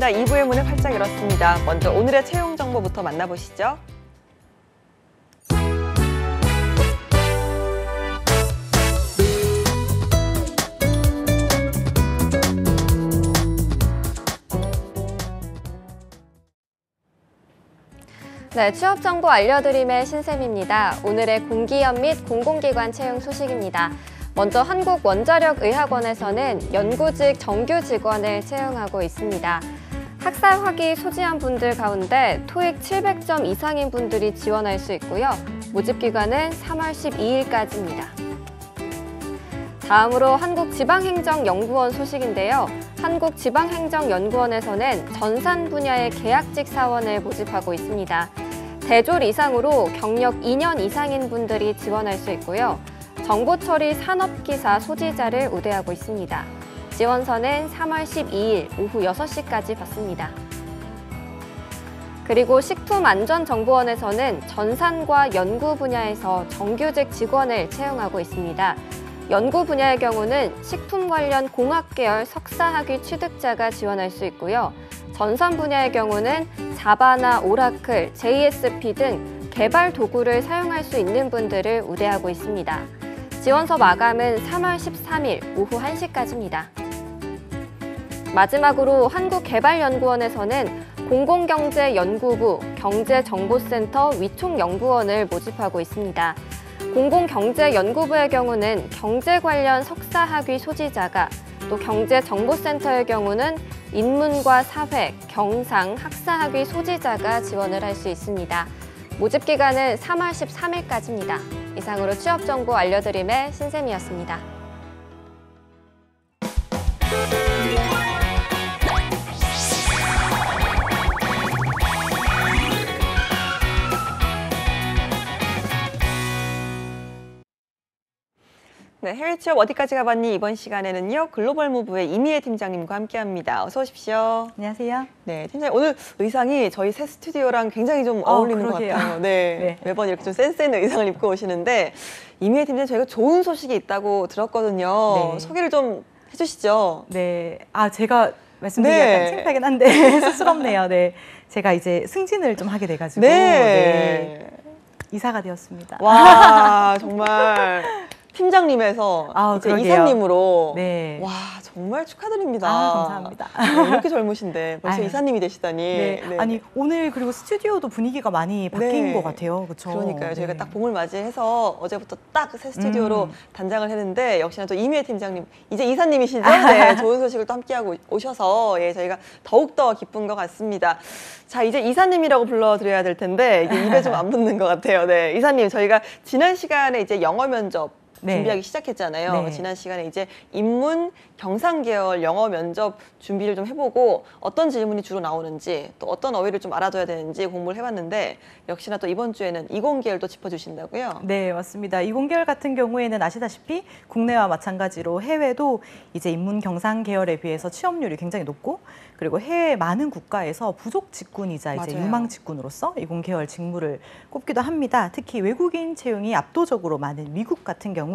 간다 2부의 문을 활짝 열었습니다. 먼저 오늘의 채용 정보부터 만나보시죠. 네, 취업 정보 알려드림의 신샘입니다. 오늘의 공기업 및 공공기관 채용 소식입니다. 먼저 한국원자력의학원에서는 연구직 정규 직원을 채용하고 있습니다. 학사학위 소지한 분들 가운데 토익 700점 이상인 분들이 지원할 수 있고요. 모집 기간은 3월 12일까지입니다. 다음으로 한국지방행정연구원 소식인데요. 한국지방행정연구원에서는 전산 분야의 계약직 사원을 모집하고 있습니다. 대졸 이상으로 경력 2년 이상인 분들이 지원할 수 있고요. 정보처리 산업기사 소지자를 우대하고 있습니다. 지원서는 3월 12일 오후 6시까지 받습니다. 그리고 식품안전정보원에서는 전산과 연구 분야에서 정규직 직원을 채용하고 있습니다. 연구 분야의 경우는 식품 관련 공학 계열 석사학위 취득자가 지원할 수 있고요. 전산 분야의 경우는 자바나 오라클, JSP 등 개발 도구를 사용할 수 있는 분들을 우대하고 있습니다. 지원서 마감은 3월 13일 오후 1시까지입니다. 마지막으로 한국개발연구원에서는 공공경제연구부 경제정보센터 위촉연구원을 모집하고 있습니다. 공공경제연구부의 경우는 경제 관련 석사학위 소지자가, 또 경제정보센터의 경우는 인문과 사회, 경상, 학사학위 소지자가 지원을 할 수 있습니다. 모집 기간은 3월 13일까지입니다. 이상으로 취업 정보 알려드림의 신샘이었습니다. 네, 해외 취업 어디까지 가봤니? 이번 시간에는요, 글로벌무브의 이미애 팀장님과 함께합니다. 어서 오십시오. 안녕하세요. 네, 팀장님 오늘 의상이 저희 새 스튜디오랑 굉장히 좀 어울리는 그러게요. 것 같아요. 네, 네. 매번 이렇게 좀 센스 있는 의상을 입고 오시는데 이미애 팀장님 저희가 좋은 소식이 있다고 들었거든요. 네. 소개를 좀 해주시죠. 네, 제가 말씀드리기 네. 약간 창피하긴 한데 쑥스럽네요. 네, 제가 이제 승진을 좀 하게 돼가지고 네. 이사가 되었습니다. 와, 정말 팀장님에서 이제 그러게요. 이사님으로 네. 와, 정말 축하드립니다. 감사합니다. 네, 이렇게 젊으신데 벌써 아유. 이사님이 되시다니. 네. 네. 아니 오늘 그리고 스튜디오도 분위기가 많이 바뀐 네. 것 같아요. 그렇죠? 그러니까요. 저희가 네. 딱 봄을 맞이해서 어제부터 딱 새 스튜디오로 단장을 했는데 역시나 또 이미애 팀장님, 이제 이사님이시죠? 네, 좋은 소식을 또 함께하고 오셔서 저희가 더욱더 기쁜 것 같습니다. 자, 이제 이사님이라고 불러드려야 될 텐데 이게 입에 좀 안 붙는 것 같아요. 네, 이사님, 저희가 지난 시간에 이제 영어 면접 네. 준비하기 시작했잖아요. 네. 지난 시간에 이제 인문 경상 계열 영어 면접 준비를 좀 해보고 어떤 질문이 주로 나오는지 또 어떤 어휘를 좀 알아둬야 되는지 공부를 해봤는데 역시나 또 이번 주에는 이공계열도 짚어주신다고요? 네, 맞습니다. 이공계열 같은 경우에는 아시다시피 국내와 마찬가지로 해외도 이제 인문 경상 계열에 비해서 취업률이 굉장히 높고 그리고 해외 많은 국가에서 부속 직군이자 이제 맞아요. 유망 직군으로서 이공계열 직무를 꼽기도 합니다. 특히 외국인 채용이 압도적으로 많은 미국 같은 경우에는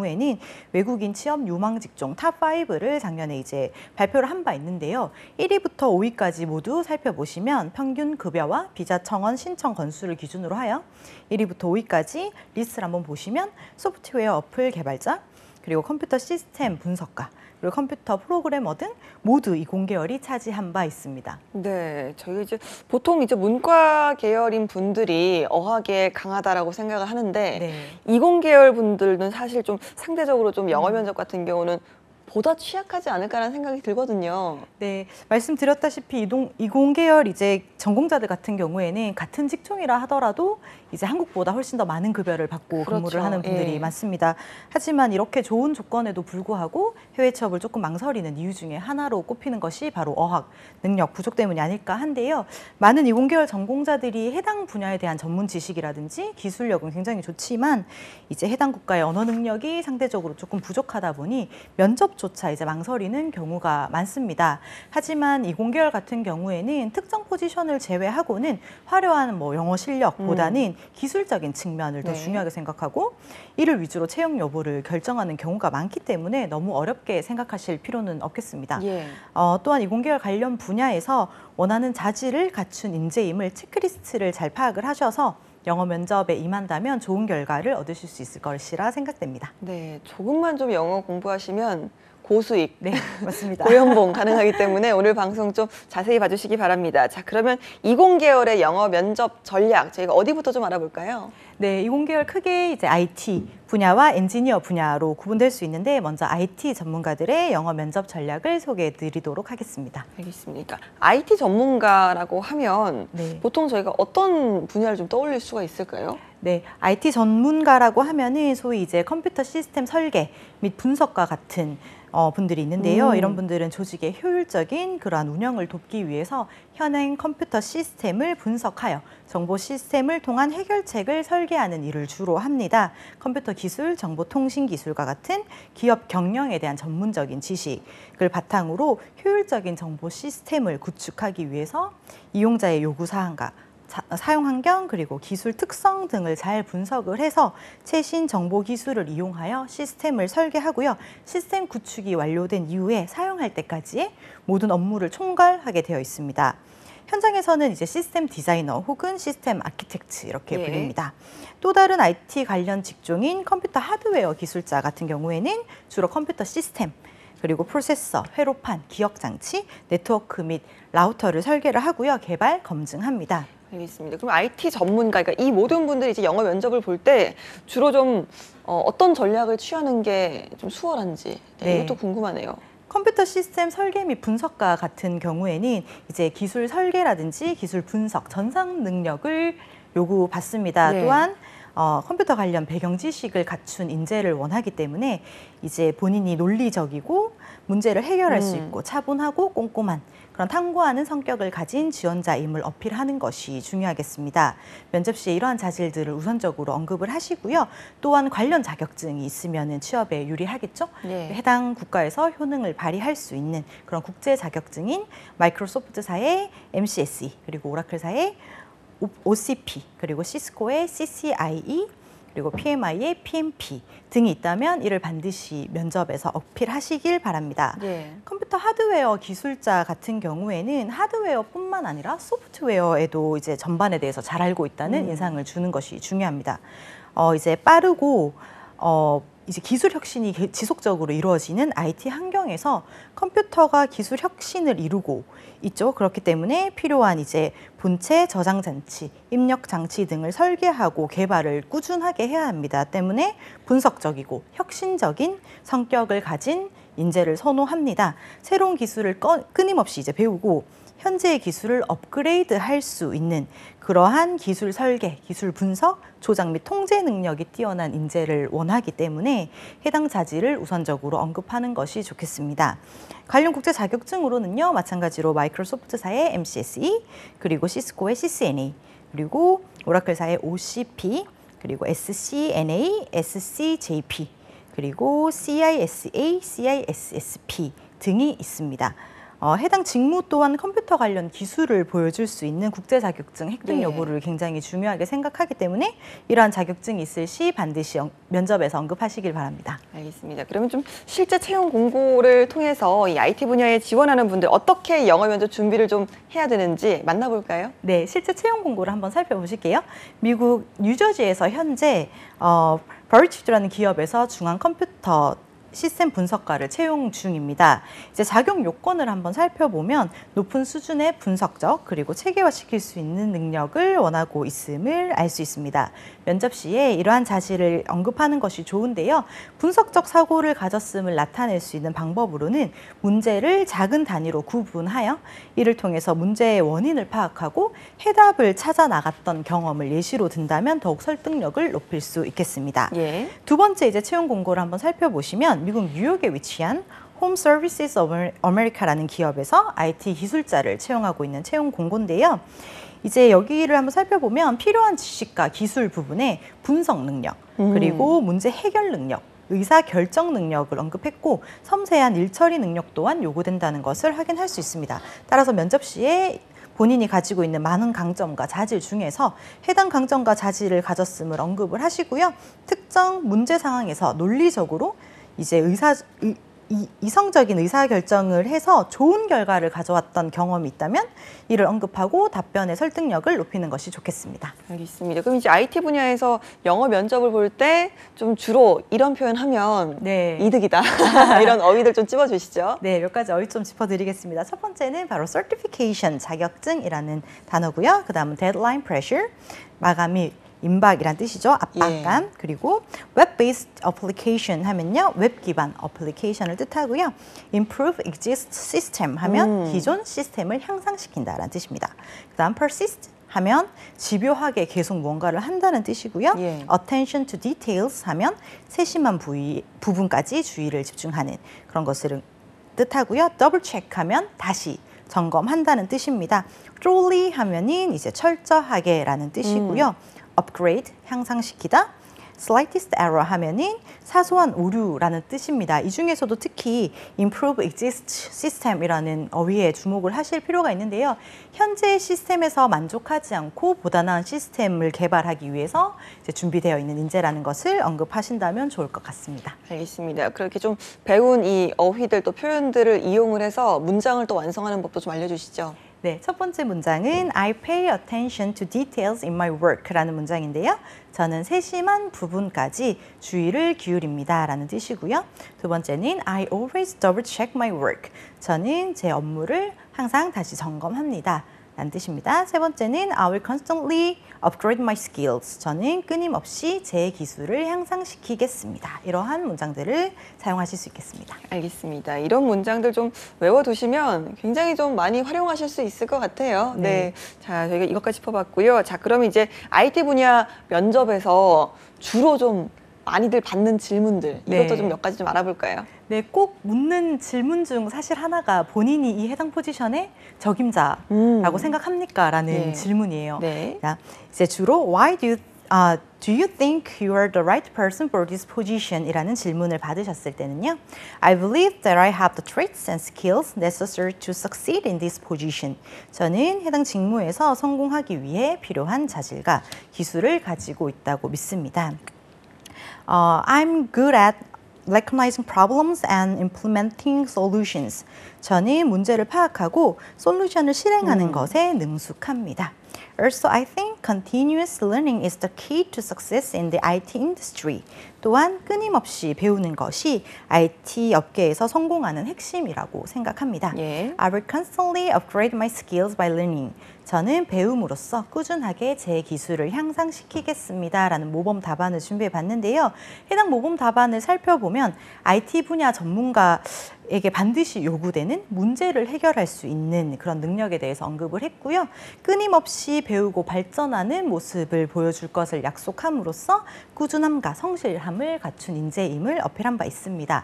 외국인 취업 유망 직종 탑5를 작년에 이제 발표를 한 바 있는데요. 1위부터 5위까지 모두 살펴보시면 평균 급여와 비자 청원 신청 건수를 기준으로 하여 1위부터 5위까지 리스트를 한번 보시면 소프트웨어 어플 개발자, 그리고 컴퓨터 시스템 분석가, 그리고 컴퓨터 프로그래머 등 모두 이공계열이 차지한 바 있습니다. 네, 저희 이제 보통 이제 문과 계열인 분들이 어학에 강하다라고 생각을 하는데 네. 이공계열 분들은 사실 좀 상대적으로 좀 영어 면접 같은 경우는 보다 취약하지 않을까라는 생각이 들거든요. 네, 말씀드렸다시피 이공계열 이제 전공자들 같은 경우에는 같은 직종이라 하더라도 이제 한국보다 훨씬 더 많은 급여를 받고 그렇죠. 근무를 하는 분들이 예. 많습니다. 하지만 이렇게 좋은 조건에도 불구하고 해외 취업을 조금 망설이는 이유 중에 하나로 꼽히는 것이 바로 어학 능력 부족 때문이 아닐까 한데요. 많은 이공계열 전공자들이 해당 분야에 대한 전문 지식이라든지 기술력은 굉장히 좋지만 이제 해당 국가의 언어 능력이 상대적으로 조금 부족하다 보니 면접조차 이제 망설이는 경우가 많습니다. 하지만 이공계열 같은 경우에는 특정 포지션을 제외하고는 화려한 영어 실력보다는 기술적인 측면을 더 네. 중요하게 생각하고 이를 위주로 채용 여부를 결정하는 경우가 많기 때문에 너무 어렵게 생각하실 필요는 없겠습니다. 예. 또한 이공계열 관련 분야에서 원하는 자질을 갖춘 인재임을 체크리스트를 잘 파악을 하셔서 영어 면접에 임한다면 좋은 결과를 얻으실 수 있을 것이라 생각됩니다. 네, 조금만 좀 영어 공부하시면 고수익, 네, 맞습니다. 고연봉 가능하기 때문에 오늘 방송 좀 자세히 봐주시기 바랍니다. 자, 그러면 이공계열의 영어 면접 전략 저희가 어디부터 좀 알아볼까요? 네, 이공계열 크게 이제 IT 분야와 엔지니어 분야로 구분될 수 있는데 먼저 IT 전문가들의 영어 면접 전략을 소개해 드리도록 하겠습니다. 알겠습니까? IT 전문가라고 하면 네. 보통 저희가 어떤 분야를 좀 떠올릴 수가 있을까요? 네, IT 전문가라고 하면은 소위 이제 컴퓨터 시스템 설계 및 분석과 같은 분들이 있는데요. 이런 분들은 조직의 효율적인 그러한 운영을 돕기 위해서 현행 컴퓨터 시스템을 분석하여 정보 시스템을 통한 해결책을 설계하는 일을 주로 합니다. 컴퓨터 기술, 정보통신 기술과 같은 기업 경영에 대한 전문적인 지식을 바탕으로 효율적인 정보 시스템을 구축하기 위해서 이용자의 요구사항과 사용 환경 그리고 기술 특성 등을 잘 분석을 해서 최신 정보 기술을 이용하여 시스템을 설계하고요. 시스템 구축이 완료된 이후에 사용할 때까지의 모든 업무를 총괄하게 되어 있습니다. 현장에서는 이제 시스템 디자이너 혹은 시스템 아키텍트 이렇게 예. 불립니다. 또 다른 IT 관련 직종인 컴퓨터 하드웨어 기술자 같은 경우에는 주로 컴퓨터 시스템 그리고 프로세서, 회로판, 기억장치, 네트워크 및 라우터를 설계를 하고요. 개발, 검증합니다. 알겠습니다. 그럼 IT 전문가, 그러니까 이 모든 분들이 이제 영어 면접을 볼 때 주로 좀 어떤 전략을 취하는 게 좀 수월한지 네. 이것도 궁금하네요. 컴퓨터 시스템 설계 및 분석가 같은 경우에는 이제 기술 설계라든지 기술 분석, 전산 능력을 요구받습니다. 네. 또한 컴퓨터 관련 배경 지식을 갖춘 인재를 원하기 때문에 이제 본인이 논리적이고 문제를 해결할 수 있고 차분하고 꼼꼼한 그런 탐구하는 성격을 가진 지원자임을 어필하는 것이 중요하겠습니다. 면접 시에 이러한 자질들을 우선적으로 언급을 하시고요. 또한 관련 자격증이 있으면 취업에 유리하겠죠. 네. 해당 국가에서 효능을 발휘할 수 있는 그런 국제 자격증인 마이크로소프트사의 MCSE 그리고 오라클사의 OCP 그리고 시스코의 CCIE 그리고 PMI의 PMP 등이 있다면 이를 반드시 면접에서 어필하시길 바랍니다. 예. 컴퓨터 하드웨어 기술자 같은 경우에는 하드웨어뿐만 아니라 소프트웨어에도 이제 전반에 대해서 잘 알고 있다는 인상을 주는 것이 중요합니다. 이제 빠르고 이제 기술 혁신이 지속적으로 이루어지는 IT 환경에서 컴퓨터가 기술 혁신을 이루고 있죠. 그렇기 때문에 필요한 이제 본체, 저장 장치, 입력 장치 등을 설계하고 개발을 꾸준하게 해야 합니다. 때문에 분석적이고 혁신적인 성격을 가진 인재를 선호합니다. 새로운 기술을 끊임없이 이제 배우고 현재의 기술을 업그레이드 할 수 있는 그러한 기술 설계, 기술 분석, 조작 및 통제 능력이 뛰어난 인재를 원하기 때문에 해당 자질을 우선적으로 언급하는 것이 좋겠습니다. 관련 국제 자격증으로는요, 마찬가지로 마이크로소프트사의 MCSE, 그리고 시스코의 CCNA, 그리고 오라클사의 OCP, 그리고 SCNA, SCJP, 그리고 CISA, CISSP 등이 있습니다. 해당 직무 또한 컴퓨터 관련 기술을 보여줄 수 있는 국제 자격증 획득 네. 여부를 굉장히 중요하게 생각하기 때문에 이러한 자격증이 있을 시 반드시 면접에서 언급하시길 바랍니다. 알겠습니다. 그러면 좀 실제 채용 공고를 통해서 이 IT 분야에 지원하는 분들 어떻게 영어 면접 준비를 좀 해야 되는지 만나볼까요? 네, 실제 채용 공고를 한번 살펴보실게요. 미국 뉴저지에서 현재 버리튜드라는 기업에서 중앙 컴퓨터 시스템 분석가를 채용 중입니다. 이제 자격 요건을 한번 살펴보면 높은 수준의 분석적 그리고 체계화시킬 수 있는 능력을 원하고 있음을 알 수 있습니다. 면접 시에 이러한 자질을 언급하는 것이 좋은데요. 분석적 사고를 가졌음을 나타낼 수 있는 방법으로는 문제를 작은 단위로 구분하여 이를 통해서 문제의 원인을 파악하고 해답을 찾아 나갔던 경험을 예시로 든다면 더욱 설득력을 높일 수 있겠습니다. 예. 두 번째 이제 채용 공고를 한번 살펴보시면 미국 뉴욕에 위치한 홈 서비스 아메리카라는 기업에서 IT 기술자를 채용하고 있는 채용 공고인데요. 이제 여기를 한번 살펴보면 필요한 지식과 기술 부분에 분석 능력, 그리고 문제 해결 능력, 의사 결정 능력을 언급했고 섬세한 일 처리 능력 또한 요구된다는 것을 확인할 수 있습니다. 따라서 면접 시에 본인이 가지고 있는 많은 강점과 자질 중에서 해당 강점과 자질을 가졌음을 언급을 하시고요. 특정 문제 상황에서 논리적으로 이제 이성적인 의사결정을 해서 좋은 결과를 가져왔던 경험이 있다면 이를 언급하고 답변의 설득력을 높이는 것이 좋겠습니다. 알겠습니다. 그럼 이제 IT 분야에서 영어 면접을 볼 때 좀 주로 이런 표현하면 네. 이득이다. 이런 어휘들 좀 찝어주시죠. 네, 몇 가지 어휘 좀 짚어드리겠습니다. 첫 번째는 바로 certification, 자격증이라는 단어고요. 그 다음은 deadline pressure, 마감이 임박이란 뜻이죠. 압박감. 예. 그리고 web-based application 하면요. 웹 기반 어플리케이션을 뜻하고요. improve exist system 하면 기존 시스템을 향상시킨다라는 뜻입니다. 그 다음 persist 하면 집요하게 계속 뭔가를 한다는 뜻이고요. 예. attention to details 하면 세심한 부분까지 주의를 집중하는 그런 것을 뜻하고요. double check 하면 다시 점검한다는 뜻입니다. thoroughly 하면은 이제 철저하게라는 뜻이고요. upgrade, 향상시키다. slightest error 하면은 사소한 오류라는 뜻입니다. 이 중에서도 특히 improve exist system이라는 어휘에 주목을 하실 필요가 있는데요. 현재의 시스템에서 만족하지 않고 보다 나은 시스템을 개발하기 위해서 이제 준비되어 있는 인재라는 것을 언급하신다면 좋을 것 같습니다. 알겠습니다. 그렇게 좀 배운 이 어휘들 또 표현들을 이용을 해서 문장을 또 완성하는 법도 좀 알려주시죠. 네, 첫 번째 문장은 I pay attention to details in my work라는 문장인데요. 저는 세심한 부분까지 주의를 기울입니다 라는 뜻이고요. 두 번째는 I always double check my work. 저는 제 업무를 항상 다시 점검합니다 라는 뜻입니다. 세 번째는 I will constantly upgrade my skills. 저는 끊임없이 제 기술을 향상시키겠습니다. 이러한 문장들을 사용하실 수 있겠습니다. 알겠습니다. 이런 문장들 좀 외워두시면 굉장히 좀 많이 활용하실 수 있을 것 같아요. 네. 자, 저희가 이것까지 짚어봤고요. 자, 그러면 이제 IT 분야 면접에서 주로 좀 많이들 받는 질문들 이것도 네. 좀 몇 가지 좀 알아볼까요? 네, 꼭 묻는 질문 중 사실 하나가 본인이 이 해당 포지션의 적임자라고 생각합니까? 라는 네. 질문이에요. 네. 자, 이제 주로 Why do you think you are the right person for this position? 이라는 질문을 받으셨을 때는요. I believe that I have the traits and skills necessary to succeed in this position. 저는 해당 직무에서 성공하기 위해 필요한 자질과 기술을 가지고 있다고 믿습니다. I'm good at recognizing problems and implementing solutions. 저는 문제를 파악하고 솔루션을 실행하는 것에 능숙합니다. Also, I think continuous learning is the key to success in the IT industry. 또한 끊임없이 배우는 것이 IT 업계에서 성공하는 핵심이라고 생각합니다. 예. I will constantly upgrade my skills by learning. 저는 배움으로써 꾸준하게 제 기술을 향상시키겠습니다. 라는 모범 답안을 준비해 봤는데요. 해당 모범 답안을 살펴보면 IT 분야 전문가에게 반드시 요구되는 문제를 해결할 수 있는 그런 능력에 대해서 언급을 했고요. 끊임없이 배우고 발전하는 모습을 보여줄 것을 약속함으로써 꾸준함과 성실함을 갖춘 인재임을 어필한 바 있습니다.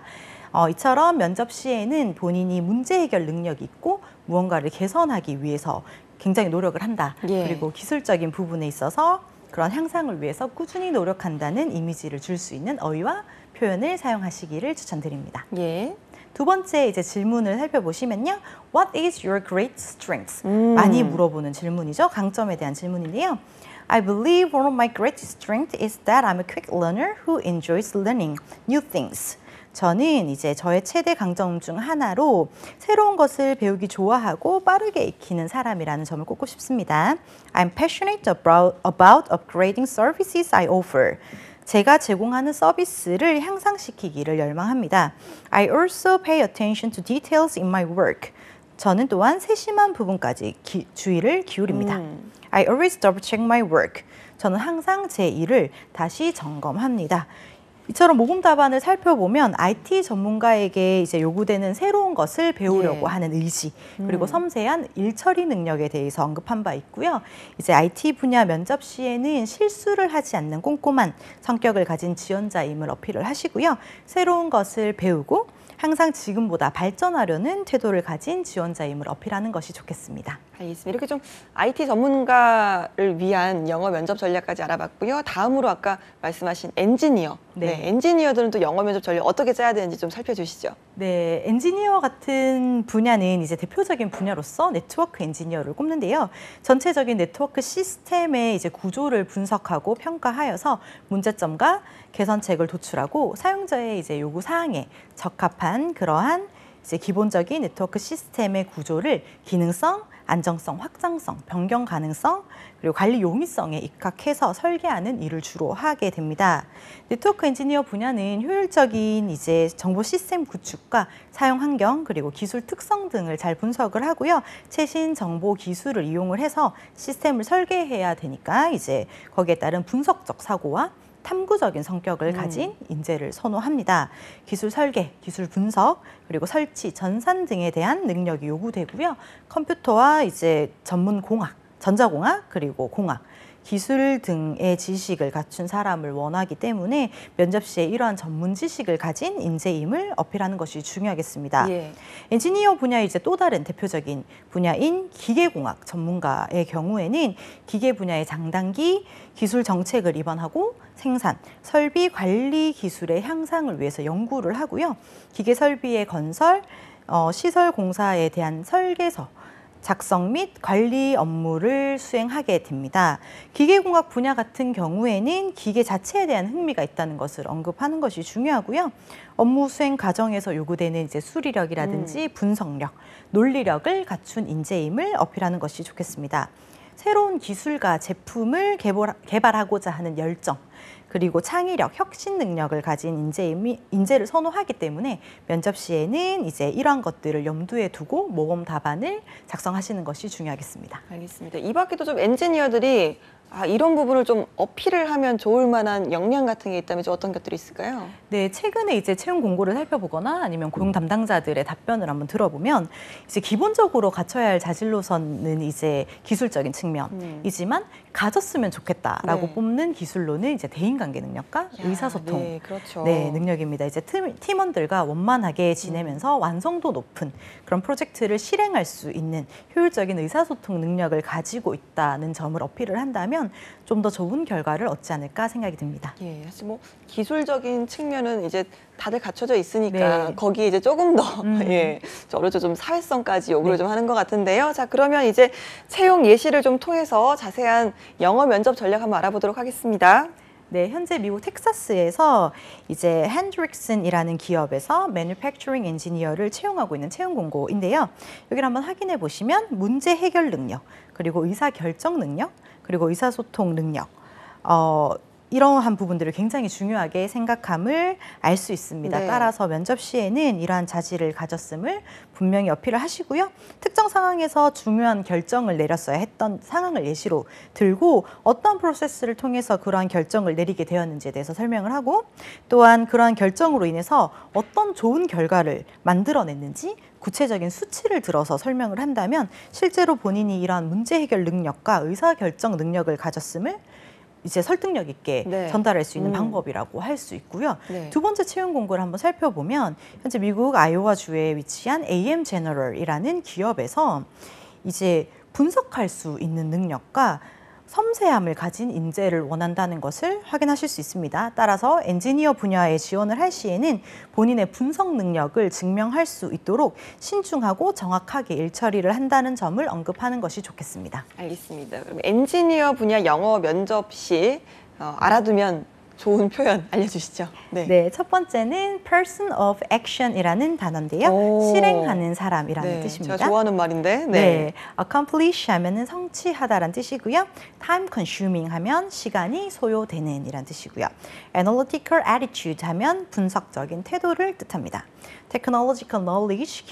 이처럼 면접 시에는 본인이 문제 해결 능력이 있고 무언가를 개선하기 위해서 굉장히 노력을 한다. 예. 그리고 기술적인 부분에 있어서 그런 향상을 위해서 꾸준히 노력한다는 이미지를 줄 수 있는 어휘와 표현을 사용하시기를 추천드립니다. 예. 두 번째 이제 질문을 살펴보시면요. What is your great strength? 많이 물어보는 질문이죠. 강점에 대한 질문인데요. I believe one of my great strengths is that I'm a quick learner who enjoys learning new things. 저는 이제 저의 최대 강점 중 하나로 새로운 것을 배우기 좋아하고 빠르게 익히는 사람이라는 점을 꼽고 싶습니다. I'm passionate about upgrading services I offer. 제가 제공하는 서비스를 향상시키기를 열망합니다. I also pay attention to details in my work. 저는 또한 세심한 부분까지 주의를 기울입니다. I always double check my work. 저는 항상 제 일을 다시 점검합니다. 이처럼 모범 답안을 살펴보면 IT 전문가에게 이제 요구되는 새로운 것을 배우려고 예. 하는 의지, 그리고 섬세한 일 처리 능력에 대해서 언급한 바 있고요. 이제 IT 분야 면접 시에는 실수를 하지 않는 꼼꼼한 성격을 가진 지원자임을 어필을 하시고요. 새로운 것을 배우고 항상 지금보다 발전하려는 태도를 가진 지원자임을 어필하는 것이 좋겠습니다. 알겠습니다. 이렇게 좀 IT 전문가를 위한 영어 면접 전략까지 알아봤고요. 다음으로 아까 말씀하신 엔지니어. 네. 엔지니어들은 또 영어 면접 전략 어떻게 짜야 되는지 좀 살펴주시죠. 네, 엔지니어 같은 분야는 이제 대표적인 분야로서 네트워크 엔지니어를 꼽는데요. 전체적인 네트워크 시스템의 이제 구조를 분석하고 평가하여서 문제점과 개선책을 도출하고 사용자의 이제 요구 사항에 적합한 그러한 이제 기본적인 네트워크 시스템의 구조를 기능성, 안정성, 확장성, 변경 가능성, 그리고 관리 용이성에 입각해서 설계하는 일을 주로 하게 됩니다. 네트워크 엔지니어 분야는 효율적인 이제 정보 시스템 구축과 사용 환경 그리고 기술 특성 등을 잘 분석을 하고요. 최신 정보 기술을 이용을 해서 시스템을 설계해야 되니까 이제 거기에 따른 분석적 사고와 탐구적인 성격을 가진 인재를 선호합니다. 기술 설계, 기술 분석, 그리고 설치, 전산 등에 대한 능력이 요구되고요. 컴퓨터와 이제 전문 공학, 전자공학, 그리고 공학, 기술 등의 지식을 갖춘 사람을 원하기 때문에 면접 시에 이러한 전문 지식을 가진 인재임을 어필하는 것이 중요하겠습니다. 예. 엔지니어 분야의 이제 또 다른 대표적인 분야인 기계공학 전문가의 경우에는 기계 분야의 장단기 기술 정책을 입안하고 생산, 설비 관리 기술의 향상을 위해서 연구를 하고요. 기계 설비의 건설, 시설 공사에 대한 설계서, 작성 및 관리 업무를 수행하게 됩니다. 기계공학 분야 같은 경우에는 기계 자체에 대한 흥미가 있다는 것을 언급하는 것이 중요하고요. 업무 수행 과정에서 요구되는 이제 수리력이라든지 분석력, 논리력을 갖춘 인재임을 어필하는 것이 좋겠습니다. 새로운 기술과 제품을 개발하고자 하는 열정, 그리고 창의력, 혁신 능력을 가진 인재를 선호하기 때문에 면접 시에는 이제 이러한 것들을 염두에 두고 모범 답안을 작성하시는 것이 중요하겠습니다. 알겠습니다. 이 밖에도 좀 엔지니어들이 이런 부분을 좀 어필을 하면 좋을 만한 역량 같은 게 있다면 좀 어떤 것들이 있을까요? 네, 최근에 이제 채용 공고를 살펴보거나 아니면 고용 담당자들의 답변을 한번 들어보면 이제 기본적으로 갖춰야 할 자질로서는 이제 기술적인 측면이지만 가졌으면 좋겠다라고 네. 뽑는 기술로는 이제 대인관계 능력과 의사소통 네, 그렇죠. 네, 능력입니다. 이제 팀원들과 원만하게 지내면서 완성도 높은 그런 프로젝트를 실행할 수 있는 효율적인 의사소통 능력을 가지고 있다는 점을 어필을 한다면 좀 더 좋은 결과를 얻지 않을까 생각이 듭니다. 예, 사실 뭐 기술적인 측면은 이제 다들 갖춰져 있으니까 네. 거기에 이제 조금 더 예, 어려져 좀 사회성까지 요구를 좀 하는 것 같은데요. 자, 그러면 이제 채용 예시를 좀 통해서 자세한 영어 면접 전략 한번 알아보도록 하겠습니다. 네, 현재 미국 텍사스에서 이제 핸드릭슨이라는 기업에서 매뉴팩처링 엔지니어를 채용하고 있는 채용 공고인데요. 여기를 한번 확인해 보시면 문제 해결 능력, 그리고 의사 결정 능력, 그리고 의사소통 능력, 이러한 부분들을 굉장히 중요하게 생각함을 알 수 있습니다. 네. 따라서 면접 시에는 이러한 자질을 가졌음을 분명히 어필을 하시고요. 특정 상황에서 중요한 결정을 내렸어야 했던 상황을 예시로 들고 어떤 프로세스를 통해서 그러한 결정을 내리게 되었는지에 대해서 설명을 하고 또한 그러한 결정으로 인해서 어떤 좋은 결과를 만들어냈는지 구체적인 수치를 들어서 설명을 한다면 실제로 본인이 이러한 문제 해결 능력과 의사결정 능력을 가졌음을 이제 설득력 있게 네. 전달할 수 있는 방법이라고 할 수 있고요. 네. 두 번째 채용 공고를 한번 살펴보면 현재 미국 아이오와 주에 위치한 AM 제너럴이라는 기업에서 이제 분석할 수 있는 능력과 섬세함을 가진 인재를 원한다는 것을 확인하실 수 있습니다. 따라서 엔지니어 분야에 지원을 할 시에는 본인의 분석 능력을 증명할 수 있도록 신중하고 정확하게 일처리를 한다는 점을 언급하는 것이 좋겠습니다. 알겠습니다. 그럼 엔지니어 분야 영어 면접 시 알아두면 좋은 표현 알려주시죠. 네, 첫 번째는 person of action이라는 단어인데요. 오. 실행하는 사람이라는 네, 뜻입니다. 제가 좋아하는 말인데. 네, accomplish 하면은 성취하다라는 뜻이고요. time consuming 하면 시간이 소요되는 이란 뜻이고요. analytical attitude 하면 분석적인 태도를 뜻합니다. technological knowledge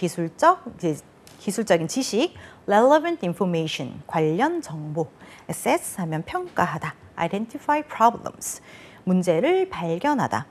기술적인 지식, relevant information 관련 정보, assess 하면 평가하다, identify problems 문제를 발견하다,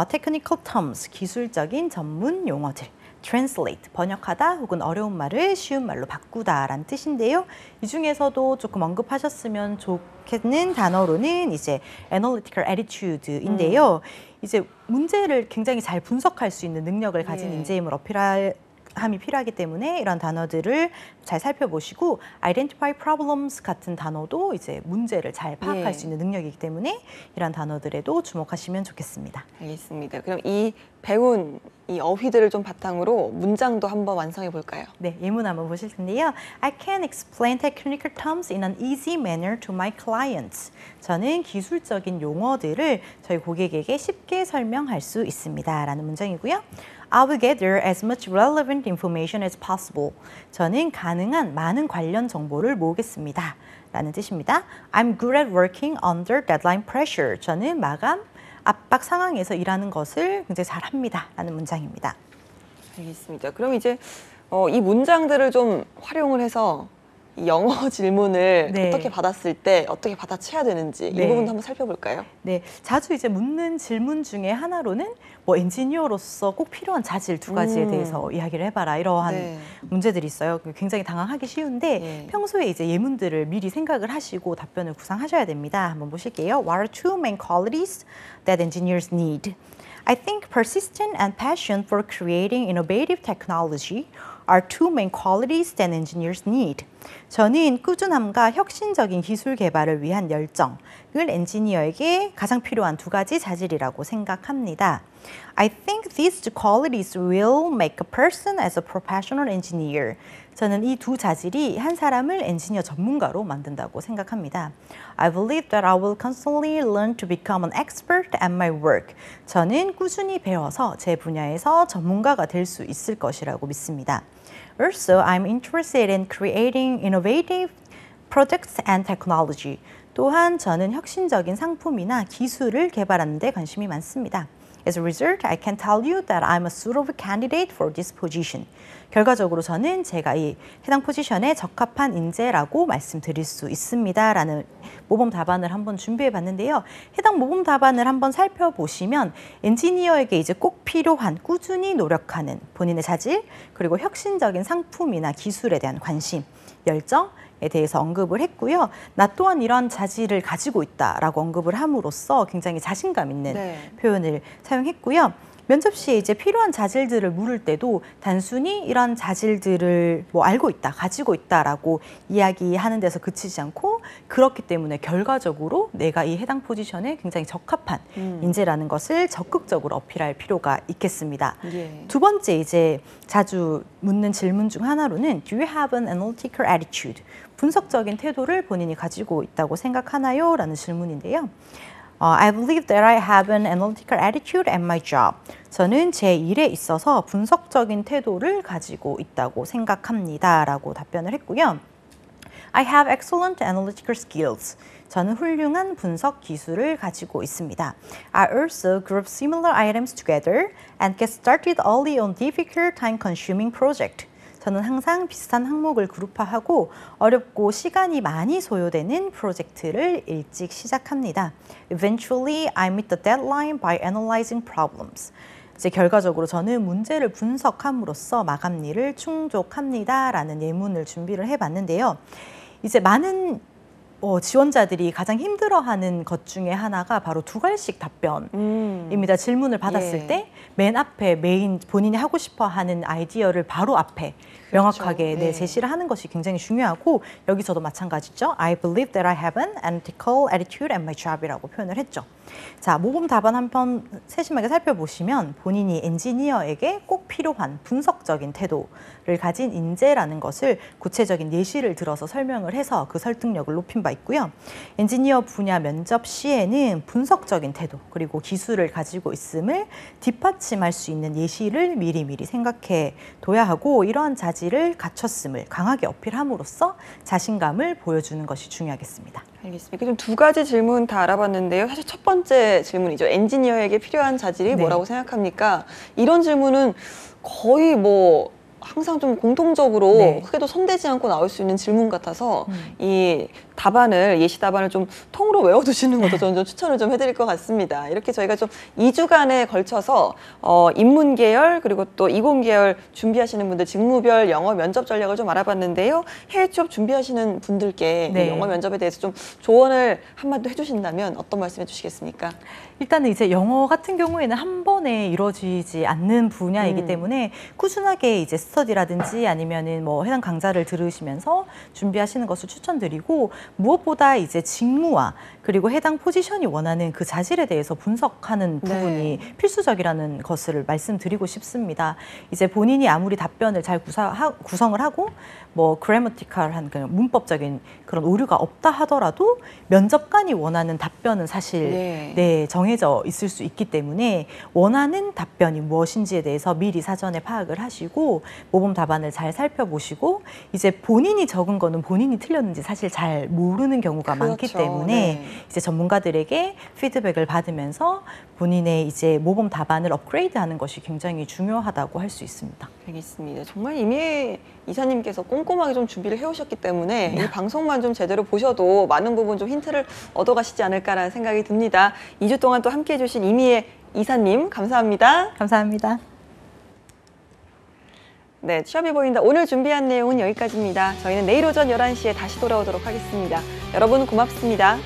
technical terms 기술적인 전문 용어들, translate 번역하다 혹은 어려운 말을 쉬운 말로 바꾸다라는 뜻인데요. 이 중에서도 조금 언급하셨으면 좋겠는 단어로는 이제 analytical attitude인데요. 이제 문제를 굉장히 잘 분석할 수 있는 능력을 가진 예. 인재임을 어필할 함이 필요하기 때문에 이런 단어들을 잘 살펴보시고 identify problems 같은 단어도 이제 문제를 잘 파악할 수 있는 능력이기 때문에 이런 단어들에도 주목하시면 좋겠습니다. 알겠습니다. 그럼 이 배운 이 어휘들을 좀 바탕으로 문장도 한번 완성해 볼까요? 네, 예문 한번 보실 텐데요. I can explain technical terms in an easy manner to my clients. 저는 기술적인 용어들을 저희 고객에게 쉽게 설명할 수 있습니다. 라는 문장이고요. I will gather as much relevant information as possible. 저는 가능한 많은 관련 정보를 모으겠습니다. 라는 뜻입니다. I'm good at working under deadline pressure. 저는 마감 압박 상황에서 일하는 것을 굉장히 잘합니다. 라는 문장입니다. 알겠습니다. 그럼 이제 이 문장들을 좀 활용을 해서 이 영어 질문을 네. 어떻게 받았을 때 어떻게 받아쳐야 되는지 네. 이 부분도 한번 살펴볼까요? 네, 자주 이제 묻는 질문 중에 하나로는 뭐 엔지니어로서 꼭 필요한 자질 두 가지에 대해서 이야기를 해봐라 이러한 네. 문제들이 있어요. 굉장히 당황하기 쉬운데 네. 평소에 이제 예문들을 미리 생각을 하시고 답변을 구상하셔야 됩니다. 한번 보실게요. What are two main qualities that engineers need? I think persistence and passion for creating innovative technology are two main qualities that engineers need. 저는 꾸준함과 혁신적인 기술 개발을 위한 열정을 엔지니어에게 가장 필요한 두 가지 자질이라고 생각합니다. I think these two qualities will make a person as a professional engineer. 저는 이 두 자질이 한 사람을 엔지니어 전문가로 만든다고 생각합니다. I believe that I will constantly learn to become an expert at my work. 저는 꾸준히 배워서 제 분야에서 전문가가 될 수 있을 것이라고 믿습니다. Also, I'm interested in creating innovative products and technology. 또한 저는 혁신적인 상품이나 기술을 개발하는 데 관심이 많습니다. As a result, I can tell you that I'm a suitable candidate for this position. 결과적으로 저는 제가 이 해당 포지션에 적합한 인재라고 말씀드릴 수 있습니다. 라는 모범 답안을 한번 준비해 봤는데요. 해당 모범 답안을 한번 살펴보시면 엔지니어에게 이제 꼭 필요한 꾸준히 노력하는 본인의 자질, 그리고 혁신적인 상품이나 기술에 대한 관심, 열정에 대해서 언급을 했고요. 나 또한 이런 자질을 가지고 있다라고 언급을 함으로써 굉장히 자신감 있는 네. 표현을 사용했고요. 면접 시에 이제 필요한 자질들을 물을 때도 단순히 이런 자질들을 뭐 알고 있다, 가지고 있다라고 이야기하는 데서 그치지 않고 그렇기 때문에 결과적으로 내가 이 해당 포지션에 굉장히 적합한 인재라는 것을 적극적으로 어필할 필요가 있겠습니다. 예. 두 번째 이제 자주 묻는 질문 중 하나로는 Do you have an analytical attitude? 분석적인 태도를 본인이 가지고 있다고 생각하나요? 라는 질문인데요. I believe that I have an analytical attitude at my job. 저는 제 일에 있어서 분석적인 태도를 가지고 있다고 생각합니다. 라고 답변을 했고요. I have excellent analytical skills. 저는 훌륭한 분석 기술을 가지고 있습니다. I also group similar items together and get started early on difficult time-consuming project. 저는 항상 비슷한 항목을 그룹화하고 어렵고 시간이 많이 소요되는 프로젝트를 일찍 시작합니다. Eventually, I meet the deadline by analyzing problems. 이제 결과적으로 저는 문제를 분석함으로써 마감일을 충족합니다. 라는 예문을 준비를 해봤는데요. 이제 많은 지원자들이 가장 힘들어하는 것 중에 하나가 바로 두 갈식 답변입니다. 질문을 받았을 예. 때 맨 앞에 메인 본인이 하고 싶어 하는 아이디어를 바로 앞에 명확하게 네. 제시를 하는 것이 굉장히 중요하고 여기서도 마찬가지죠. I believe that I have an analytical attitude at my job이라고 표현을 했죠. 자, 모범 답안 한번 세심하게 살펴보시면 본인이 엔지니어에게 꼭 필요한 분석적인 태도를 가진 인재라는 것을 구체적인 예시를 들어서 설명을 해서 그 설득력을 높인 바 있고요. 엔지니어 분야 면접 시에는 분석적인 태도 그리고 기술을 가지고 있음을 뒷받침할 수 있는 예시를 미리미리 생각해 둬야 하고 이러한 자질을 갖췄음을 강하게 어필함으로써 자신감을 보여주는 것이 중요하겠습니다. 알겠습니다. 지금 두 가지 질문 다 알아봤는데요. 사실 첫 번째 질문이죠. 엔지니어에게 필요한 자질이 네. 뭐라고 생각합니까? 이런 질문은 거의 뭐 항상 좀 공통적으로 네. 크게도 손대지 않고 나올 수 있는 질문 같아서 이 답안을 예시 답안을 좀 통으로 외워두시는 것도 저는 좀 추천을 좀 해드릴 것 같습니다. 이렇게 저희가 좀 2주간에 걸쳐서 인문 계열 그리고 또 이공 계열 준비하시는 분들 직무별 영어 면접 전략을 좀 알아봤는데요. 해외 취업 준비하시는 분들께 네. 이 영어 면접에 대해서 좀 조언을 한마디 해주신다면 어떤 말씀해 주시겠습니까? 일단은 이제 영어 같은 경우에는 한 번에 이루어지지 않는 분야이기 때문에 꾸준하게 이제 스터디라든지 아니면은 뭐 해당 강좌를 들으시면서 준비하시는 것을 추천드리고, 무엇보다 이제 직무와 그리고 해당 포지션이 원하는 그 자질에 대해서 분석하는 부분이 필수적이라는 것을 말씀드리고 싶습니다. 이제 본인이 아무리 답변을 잘 구성을 하고 뭐 그래머티컬한 그런 문법적인 그런 오류가 없다 하더라도 면접관이 원하는 답변은 사실 정해져 있을 수 있기 때문에 원하는 답변이 무엇인지에 대해서 미리 사전에 파악을 하시고 모범 답안을 잘 살펴보시고, 이제 본인이 적은 거는 본인이 틀렸는지 사실 잘 모르는 경우가 많기 때문에 이제 전문가들에게 피드백을 받으면서 본인의 이제 모범 답안을 업그레이드하는 것이 굉장히 중요하다고 할 수 있습니다. 알겠습니다. 정말 이미 이사님께서 꼼꼼하게 좀 준비를 해오셨기 때문에 이 방송만 좀 제대로 보셔도 많은 부분 좀 힌트를 얻어가시지 않을까라는 생각이 듭니다. 2주 동안 또 함께해 주신 이미애 이사님 감사합니다. 감사합니다. 네, 취업이 보인다. 오늘 준비한 내용은 여기까지입니다. 저희는 내일 오전 11시에 다시 돌아오도록 하겠습니다. 여러분 고맙습니다.